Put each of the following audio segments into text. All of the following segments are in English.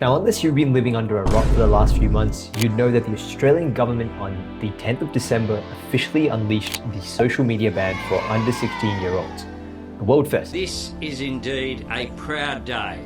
Now, unless you've been living under a rock for the last few months, you'd know that the Australian government on the 10th of December officially unleashed the social media ban for under 16-year-olds. The World First. This is indeed a proud day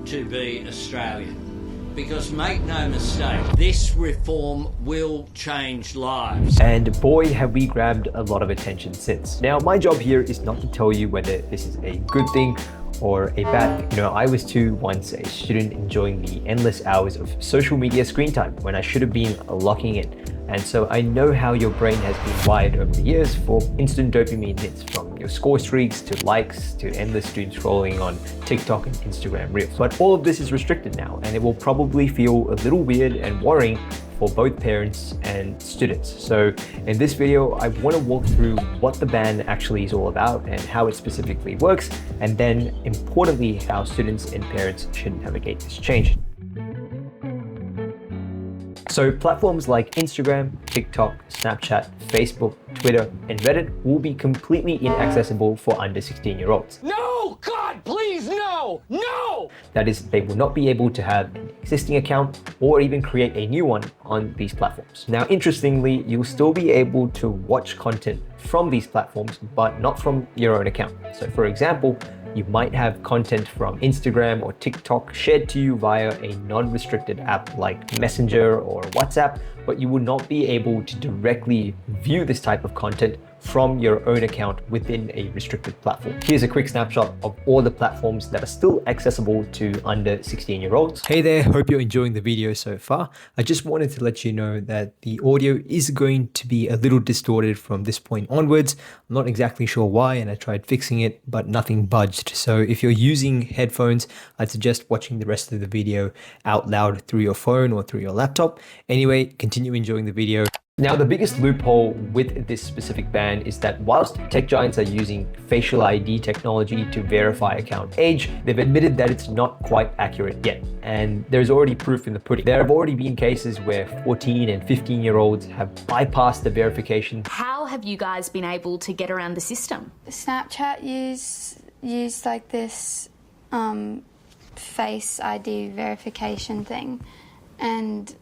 to be Australian. Because make no mistake, this reform will change lives. And boy, have we grabbed a lot of attention since. Now, my job here is not to tell you whether this is a good thing or a bad thing. You know, I was too once a student enjoying the endless hours of social media screen time when I should have been locking in. And so I know how your brain has been wired over the years for instant dopamine hits, from your score streaks to likes to endless doom scrolling on TikTok and Instagram Reels. But all of this is restricted now, and it will probably feel a little weird and worrying for both parents and students. So in this video, I want to walk through what the ban actually is all about and how it specifically works, and then importantly, how students and parents should navigate this change. So platforms like Instagram, TikTok, Snapchat, Facebook, Twitter, and Reddit will be completely inaccessible for under 16-year-olds. No! God, please, no! No! That is, they will not be able to have an existing account or even create a new one on these platforms. Now, interestingly, you'll still be able to watch content from these platforms, but not from your own account. So for example, you might have content from Instagram or TikTok shared to you via a non-restricted app like Messenger or WhatsApp, but you will not be able to directly view this type of content from your own account within a restricted platform. Here's a quick snapshot of all the platforms that are still accessible to under 16-year-olds. Hey there, hope you're enjoying the video so far. I just wanted to let you know that the audio is going to be a little distorted from this point onwards. I'm not exactly sure why, and I tried fixing it, but nothing budged. So if you're using headphones, I'd suggest watching the rest of the video out loud through your phone or through your laptop. Anyway, continue enjoying the video. Now, the biggest loophole with this specific ban is that whilst tech giants are using facial ID technology to verify account age, they've admitted that it's not quite accurate yet. And there's already proof in the pudding. There have already been cases where 14 and 15-year-olds have bypassed the verification. How have you guys been able to get around the system? Snapchat used like this face ID verification thing, and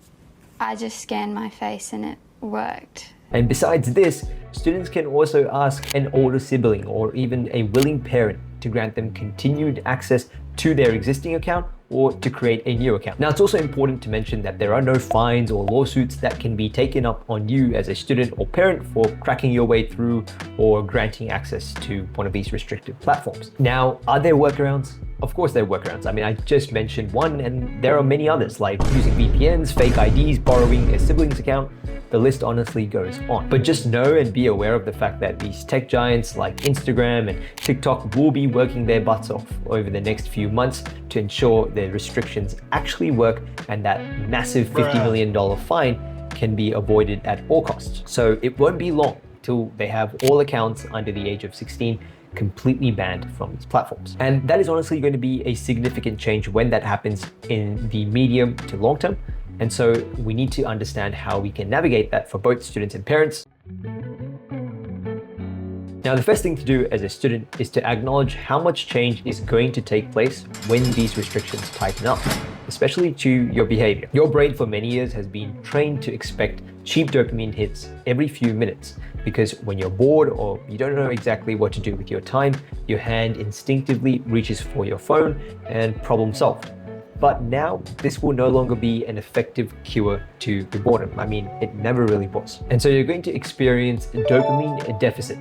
I just scanned my face and it worked. And besides this, students can also ask an older sibling or even a willing parent to grant them continued access to their existing account or to create a new account. Now, it's also important to mention that there are no fines or lawsuits that can be taken up on you as a student or parent for cracking your way through or granting access to one of these restricted platforms. Now, are there workarounds? Of course there are workarounds. I mean, I just mentioned one, and there are many others, like using VPNs, fake IDs, borrowing a sibling's account. The list honestly goes on. But just know and be aware of the fact that these tech giants like Instagram and TikTok will be working their butts off over the next few months to ensure their restrictions actually work, and that massive $50 million fine can be avoided at all costs. So it won't be long till they have all accounts under the age of 16 completely banned from these platforms. And that is honestly going to be a significant change when that happens in the medium to long term. And so we need to understand how we can navigate that for both students and parents. Now, the first thing to do as a student is to acknowledge how much change is going to take place when these restrictions tighten up, especially to your behavior. Your brain for many years has been trained to expect cheap dopamine hits every few minutes, because when you're bored or you don't know exactly what to do with your time, your hand instinctively reaches for your phone and problem solved. But now this will no longer be an effective cure to the boredom. I mean, it never really was. And so you're going to experience a dopamine deficit.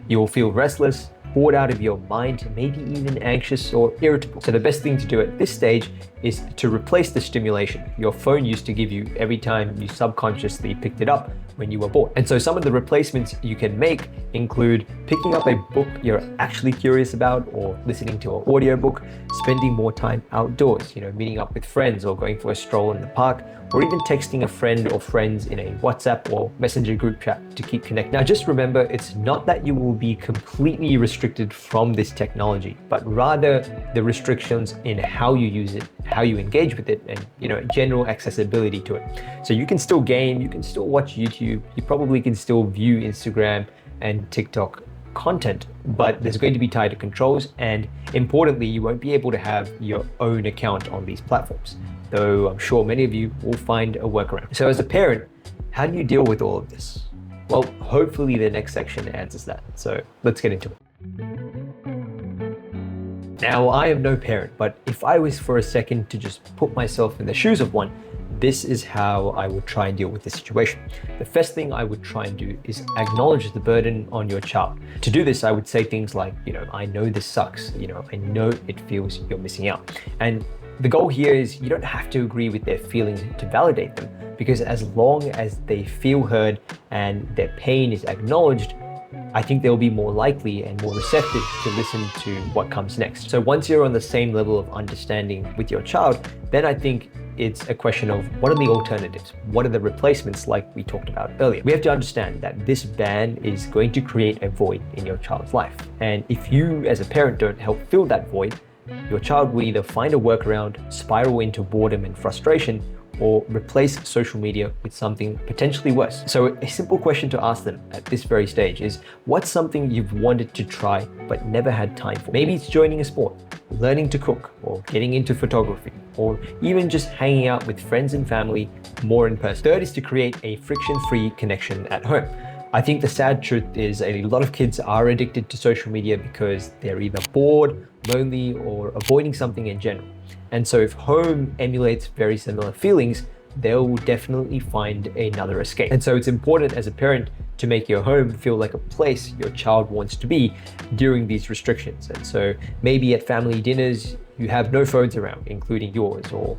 You will feel restless, bored out of your mind, maybe even anxious or irritable. So the best thing to do at this stage is to replace the stimulation your phone used to give you every time you subconsciously picked it up when you were bored. And so some of the replacements you can make include picking up a book you're actually curious about, or listening to an audiobook, spending more time outdoors, meeting up with friends or going for a stroll in the park, or even texting a friend or friends in a WhatsApp or Messenger group chat to keep connected. Now, just remember, it's not that you will be completely restricted from this technology, but rather the restrictions in how you use it, how you engage with it, and general accessibility to it. So you can still game, you can still watch YouTube, you probably can still view Instagram and TikTok content, but there's going to be tighter controls, and importantly, you won't be able to have your own account on these platforms. though I'm sure many of you will find a workaround. So as a parent, how do you deal with all of this? Well, hopefully the next section answers that. So let's get into it. Now, I am no parent, but if I was for a second to just put myself in the shoes of one, this is how I would try and deal with the situation. The first thing I would try and do is acknowledge the burden on your child. To do this, I would say things like, I know this sucks. I know it feels you're missing out. And the goal here is you don't have to agree with their feelings to validate them, because as long as they feel heard and their pain is acknowledged, I think they'll be more likely and more receptive to listen to what comes next. So once you're on the same level of understanding with your child, then I think it's a question of what are the alternatives? What are the replacements like we talked about earlier? We have to understand that this ban is going to create a void in your child's life. And if you as a parent don't help fill that void, your child will either find a workaround, spiral into boredom and frustration, or replace social media with something potentially worse. So a simple question to ask them at this very stage is, what's something you've wanted to try but never had time for? Maybe it's joining a sport, learning to cook, or getting into photography, or even just hanging out with friends and family more in person. Third is to create a friction-free connection at home. I think the sad truth is a lot of kids are addicted to social media because they're either bored, lonely, or avoiding something in general. And so if home emulates very similar feelings, they'll definitely find another escape. And so it's important as a parent to make your home feel like a place your child wants to be during these restrictions. And so maybe at family dinners, you have no phones around, including yours, or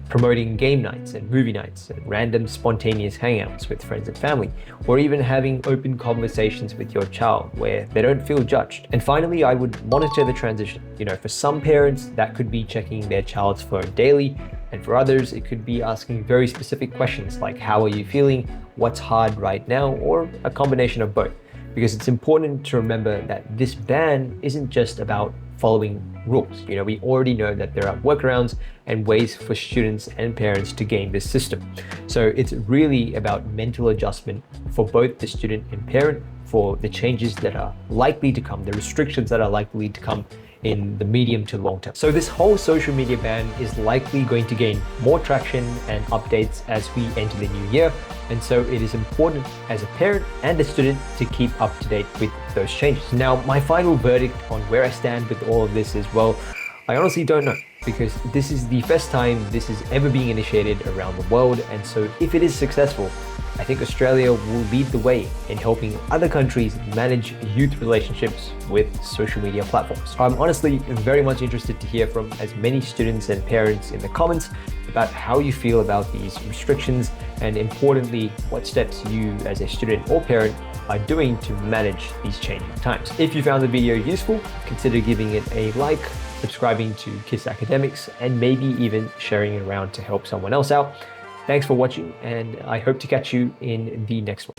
promoting game nights and movie nights and random spontaneous hangouts with friends and family, or even having open conversations with your child where they don't feel judged. And finally, I would monitor the transition. For some parents, that could be checking their child's phone daily, and for others, it could be asking very specific questions like, how are you feeling? What's hard right now? Or a combination of both. Because it's important to remember that this ban isn't just about following rules. We already know that there are workarounds and ways for students and parents to game this system. So it's really about mental adjustment for both the student and parent for the changes that are likely to come, the restrictions that are likely to come in the medium to long term. So this whole social media ban is likely going to gain more traction and updates as we enter the new year. And so it is important as a parent and a student to keep up to date with those changes. Now, my final verdict on where I stand with all of this is, well, I honestly don't know, because this is the first time this is ever being initiated around the world. And so if it is successful, I think Australia will lead the way in helping other countries manage youth relationships with social media platforms. I'm honestly very much interested to hear from as many students and parents in the comments about how you feel about these restrictions, and importantly, what steps you as a student or parent are doing to manage these changing times. If you found the video useful, consider giving it a like, subscribing to KIS Academics, and maybe even sharing it around to help someone else out. Thanks for watching, and I hope to catch you in the next one.